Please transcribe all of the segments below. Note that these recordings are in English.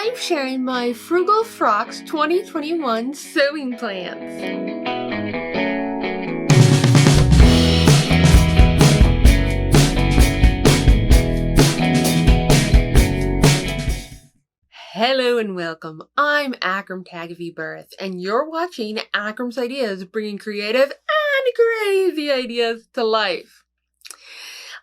I'm sharing my Frugal Frocks 2021 sewing plans. Hello and welcome. I'm Akram Birth, and you're watching Akram's Ideas, bringing creative and crazy ideas to life.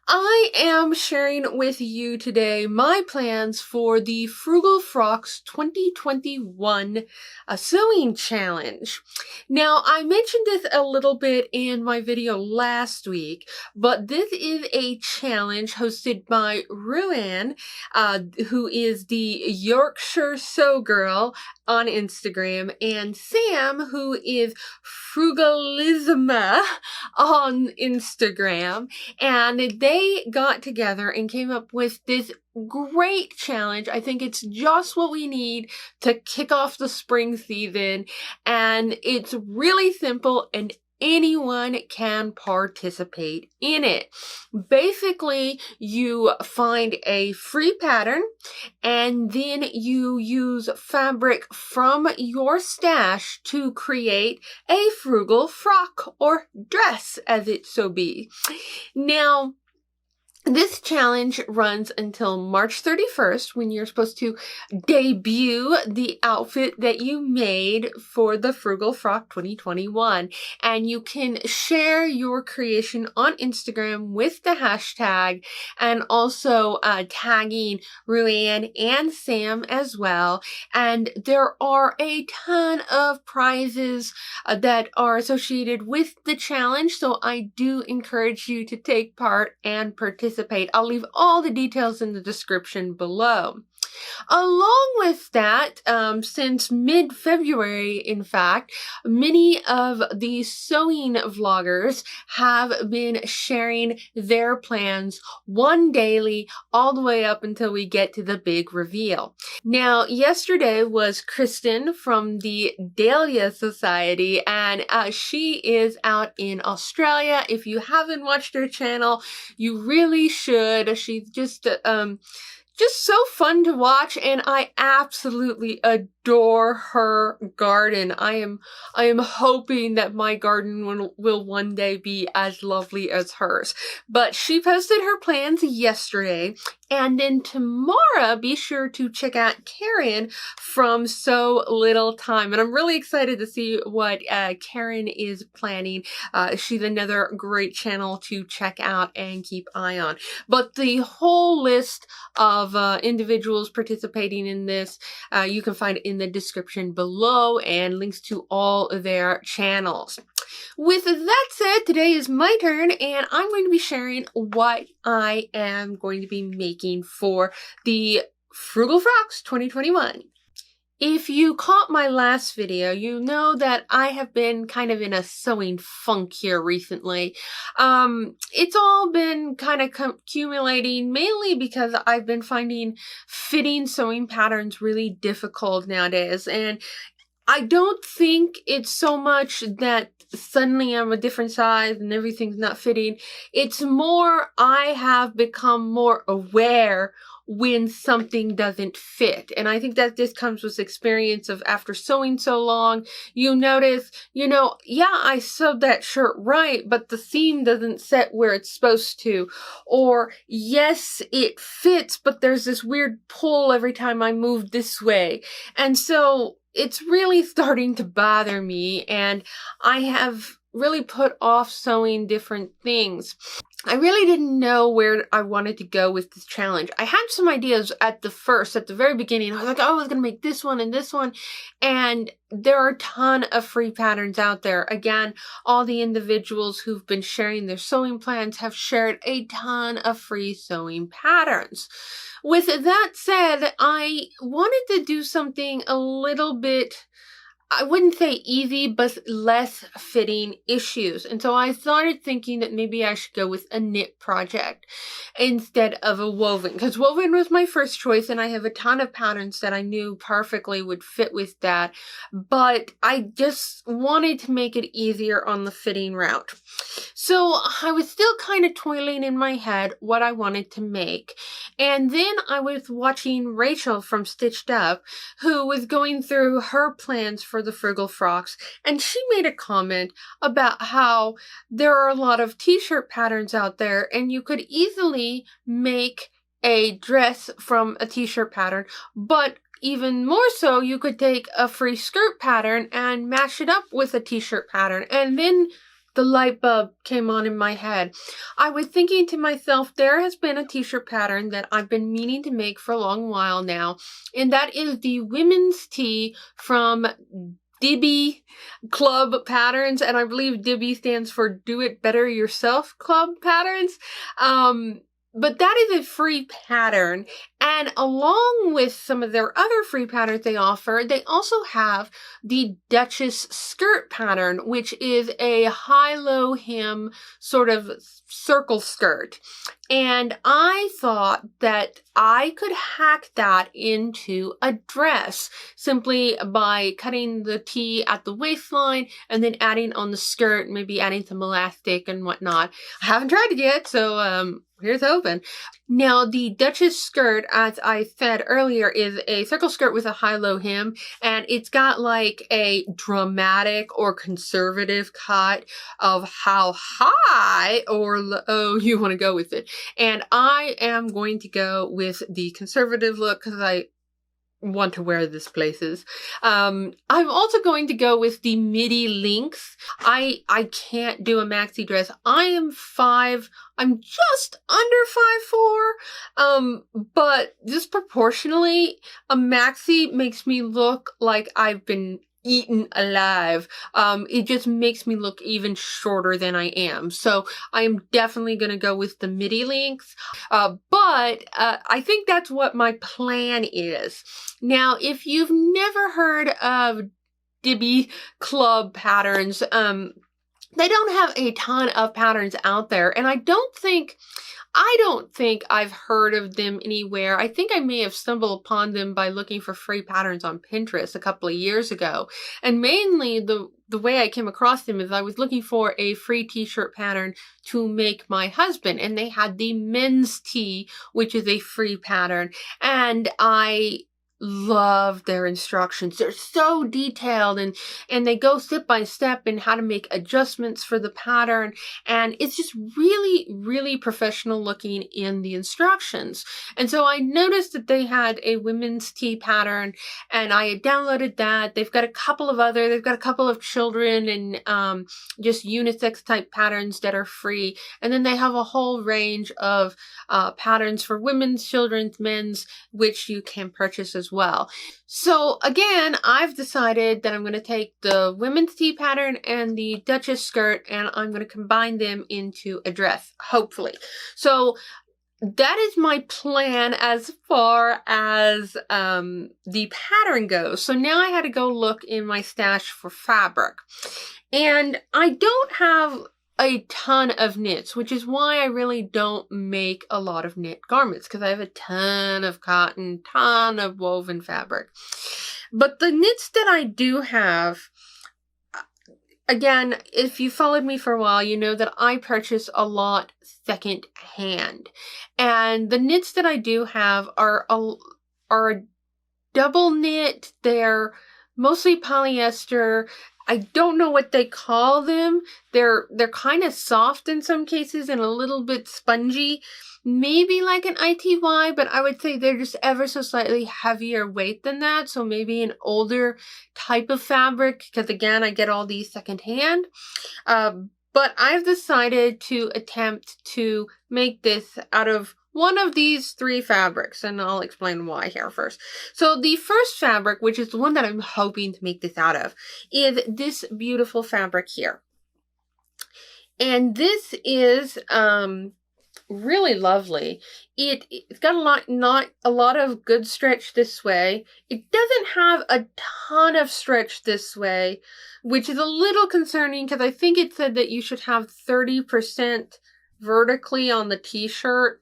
I am sharing with you today my plans for the Frugal Frocks 2021 sewing challenge. Now, I mentioned this a little bit in my video last week, but this is a challenge hosted by Ruanne, who is the Yorkshire Sew Girl on Instagram, and Sam, who is Frugalisma on Instagram, and they got together and came up with this great challenge. I think it's just what we need to kick off the spring season, and it's really simple and anyone can participate in it. Basically, you find a free pattern and then you use fabric from your stash to create a frugal frock or dress, as it so be. Now, this challenge runs until March 31st, when you're supposed to debut the outfit that you made for the Frugal Frock 2021. And you can share your creation on Instagram with the hashtag, and also tagging Ruanne and Sam as well. And there are a ton of prizes that are associated with the challenge, so I do encourage you to take part and participate. I'll leave all the details in the description below. Along with that, since mid-February, in fact, many of the sewing vloggers have been sharing their plans one daily all the way up until we get to the big reveal. Now, yesterday was Kristen from the Dahlia Society, and she is out in Australia. If you haven't watched her channel, you really should. She's just so fun to watch, and I absolutely adore her garden. I am hoping that my garden will one day be as lovely as hers. But she posted her plans yesterday, and then tomorrow be sure to check out Karen from So Little Time. And I'm really excited to see what Karen is planning. She's another great channel to check out and keep eye on. But the whole list of individuals participating in this, you can find in the description below, and links to all their channels. With that said, today is my turn, and I'm going to be sharing what I am going to be making for the Frugal Frocks 2021. If you caught my last video, you know that I have been kind of in a sewing funk here recently. It's all been kind of accumulating, mainly because I've been finding fitting sewing patterns really difficult nowadays. And I don't think it's so much that suddenly I'm a different size and everything's not fitting. It's more I have become more aware when something doesn't fit. And I think that this comes with experience of after sewing so long, you notice, yeah, I sewed that shirt right, but the seam doesn't set where it's supposed to. Or, yes, it fits, but there's this weird pull every time I move this way. And so it's really starting to bother me, and I have really put off sewing different things. I really didn't know where I wanted to go with this challenge. I had some ideas at the very beginning. I was like, oh, I was going to make this one and this one. And there are a ton of free patterns out there. Again, all the individuals who've been sharing their sewing plans have shared a ton of free sewing patterns. With that said, I wanted to do something a little bit I wouldn't say easy, but less fitting issues. And so I started thinking that maybe I should go with a knit project instead of a woven, because woven was my first choice and I have a ton of patterns that I knew perfectly would fit with that, but I just wanted to make it easier on the fitting route. So I was still kind of toiling in my head what I wanted to make. And then I was watching Rachel from Stitched Up, who was going through her plans for the Frugal Frocks, and she made a comment about how there are a lot of t-shirt patterns out there and you could easily make a dress from a t-shirt pattern, but even more so, you could take a free skirt pattern and mash it up with a t-shirt pattern. And then the light bulb came on in my head. I was thinking to myself, there has been a t-shirt pattern that I've been meaning to make for a long while now, and that is the women's tee from Dibby Club Patterns, and I believe Dibby stands for Do It Better Yourself Club Patterns. But that is a free pattern, and along with some of their other free patterns they offer, they also have the Duchess skirt pattern, which is a high-low hem sort of circle skirt. And I thought that I could hack that into a dress simply by cutting the tee at the waistline and then adding on the skirt, maybe adding some elastic and whatnot. I haven't tried it yet, so here's hoping. Now, the Duchess skirt, as I said earlier, is a circle skirt with a high-low hem, and it's got like a dramatic or conservative cut of how high or low you want to go with it. And I am going to go with the conservative look because I want to wear this places. I'm also going to go with the midi length. I can't do a maxi dress. I'm just under 5'4", but just proportionally, a maxi makes me look like I've been eaten alive. It just makes me look even shorter than I am. So I am definitely going to go with the midi length. But I think that's what my plan is. Now, if you've never heard of Dibby Club Patterns, they don't have a ton of patterns out there, and I don't think I've heard of them anywhere. I think I may have stumbled upon them by looking for free patterns on Pinterest a couple of years ago. And mainly the way I came across them is I was looking for a free t-shirt pattern to make my husband, and they had the men's tee, which is a free pattern. And I love their instructions. They're so detailed, and they go step by step in how to make adjustments for the pattern, and it's just really, really professional looking in the instructions. And so I noticed that they had a women's tee pattern, and I downloaded that. They've got a couple of children and just unisex type patterns that are free, and then they have a whole range of patterns for women's, children's, men's, which you can purchase as well. So again, I've decided that I'm going to take the women's tee pattern and the Duchess skirt, and I'm going to combine them into a dress, hopefully. So that is my plan as far as the pattern goes. So now I had to go look in my stash for fabric. And I don't have a ton of knits, which is why I really don't make a lot of knit garments, because I have a ton of cotton, ton of woven fabric. But the knits that I do have, again, if you followed me for a while, you know that I purchase a lot second hand. And the knits that I do have are a double knit. They're mostly polyester. I don't know what they call them. They're kind of soft in some cases and a little bit spongy. Maybe like an ITY, but I would say they're just ever so slightly heavier weight than that. So maybe an older type of fabric, because again, I get all these secondhand. But I've decided to attempt to make this out of one of these three fabrics, and I'll explain why here first. So the first fabric, which is the one that I'm hoping to make this out of, is this beautiful fabric here. And this is really lovely. It's got not a lot of good stretch this way. It doesn't have a ton of stretch this way, which is a little concerning because I think it said that you should have 30% vertically on the t-shirt.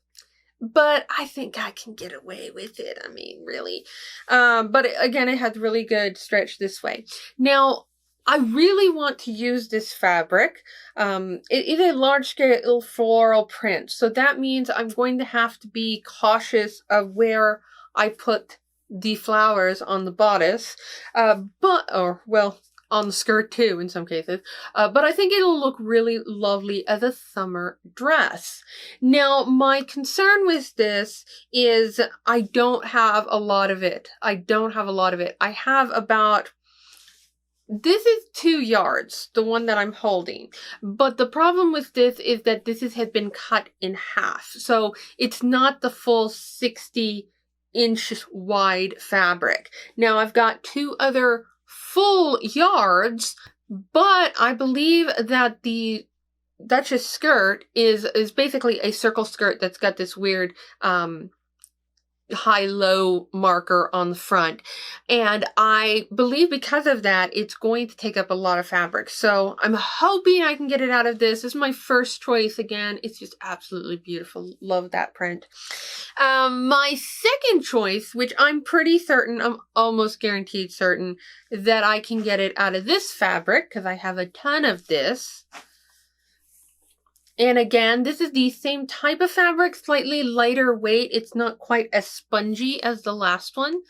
But I think I can get away with it. I mean, really. But again, it has really good stretch this way. Now, I really want to use this fabric. It is a large-scale floral print, so that means I'm going to have to be cautious of where I put the flowers on the bodice, on the skirt too in some cases. But I think it'll look really lovely as a summer dress. Now, my concern with this is I don't have a lot of it. I have about... This is 2 yards, the one that I'm holding. But the problem with this is that this has been cut in half. So it's not the full 60-inch wide fabric. Now I've got 2 other full yards, but I believe that the Duchess skirt is basically a circle skirt that's got this weird high-low marker on the front, and I believe because of that it's going to take up a lot of fabric, so I'm hoping I can get it out of this. This is my first choice. Again, it's just absolutely beautiful. Love that print. My second choice, which I'm pretty certain, I'm almost guaranteed certain that I can get it out of this fabric because I have a ton of this. And again, this is the same type of fabric, slightly lighter weight. It's not quite as spongy as the last one.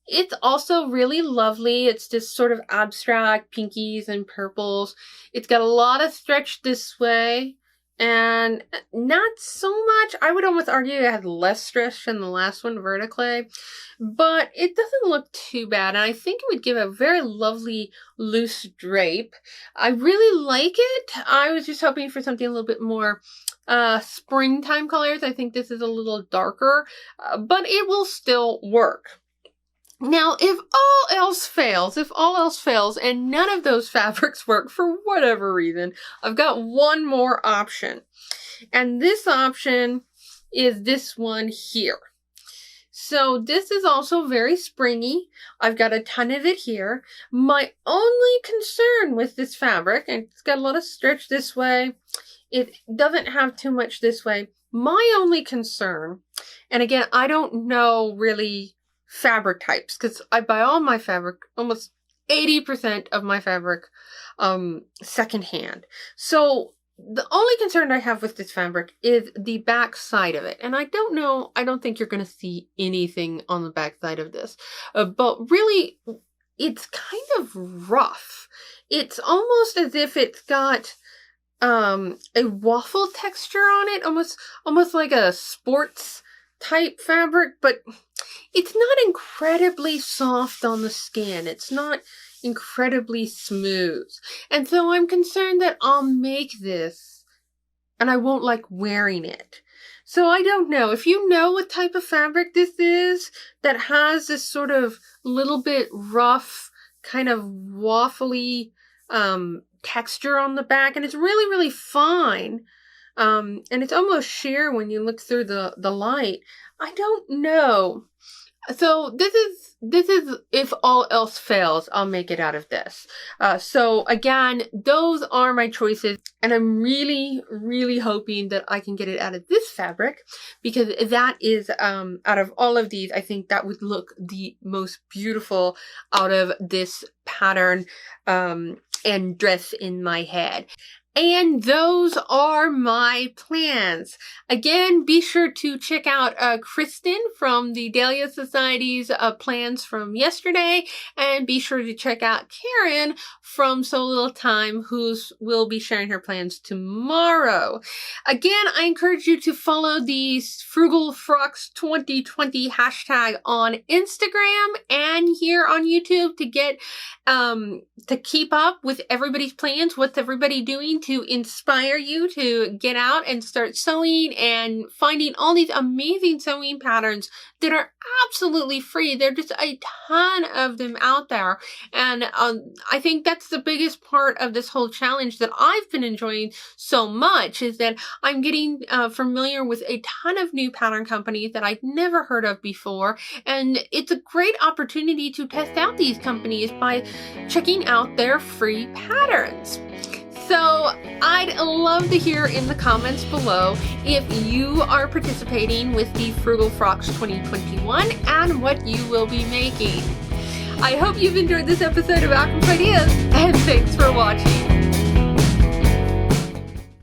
It's also really lovely. It's just sort of abstract pinkies and purples. It's got a lot of stretch this way and not so much. I would almost argue it has less stretch than the last one vertically, but it doesn't look too bad. And I think it would give a very lovely loose drape. I really like it. I was just hoping for something a little bit more springtime colors. I think this is a little darker, but it will still work. Now, if all else fails and none of those fabrics work for whatever reason, I've got one more option. And this option is this one here. So this is also very springy. I've got a ton of it here. My only concern with this fabric, and it's got a lot of stretch this way, it doesn't have too much this way. My only concern, and again, I don't know really fabric types because I buy all my fabric, almost 80% of my fabric, secondhand. So the only concern I have with this fabric is the back side of it. And I don't think you're going to see anything on the back side of this. But really, it's kind of rough. It's almost as if it's got a waffle texture on it, almost like a sports type fabric, but it's not incredibly soft on the skin. It's not incredibly smooth. And so I'm concerned that I'll make this and I won't like wearing it. So I don't know. If you know what type of fabric this is that has this sort of little bit rough, kind of waffly texture on the back, and it's really, really fine. And it's almost sheer when you look through the light. I don't know. So this is if all else fails, I'll make it out of this. So again, those are my choices, and I'm really, really hoping that I can get it out of this fabric, because that is, out of all of these, I think that would look the most beautiful out of this pattern, and dress in my head. And those are my plans. Again, be sure to check out Kristen from the Dahlia Society's plans from yesterday, and be sure to check out Karen from So Little Time, who will be sharing her plans tomorrow. Again, I encourage you to follow the Frugal Frocks 2020 hashtag on Instagram and here on YouTube to get to keep up with everybody's plans. What's everybody doing? hoping to inspire you to get out and start sewing and finding all these amazing sewing patterns that are absolutely free. There are just a ton of them out there. And I think that's the biggest part of this whole challenge that I've been enjoying so much, is that I'm getting familiar with a ton of new pattern companies that I'd never heard of before. And it's a great opportunity to test out these companies by checking out their free patterns. So I'd love to hear in the comments below if you are participating with the Frugal Frocks 2021 and what you will be making. I hope you've enjoyed this episode of Akram's Ideas, and thanks for watching.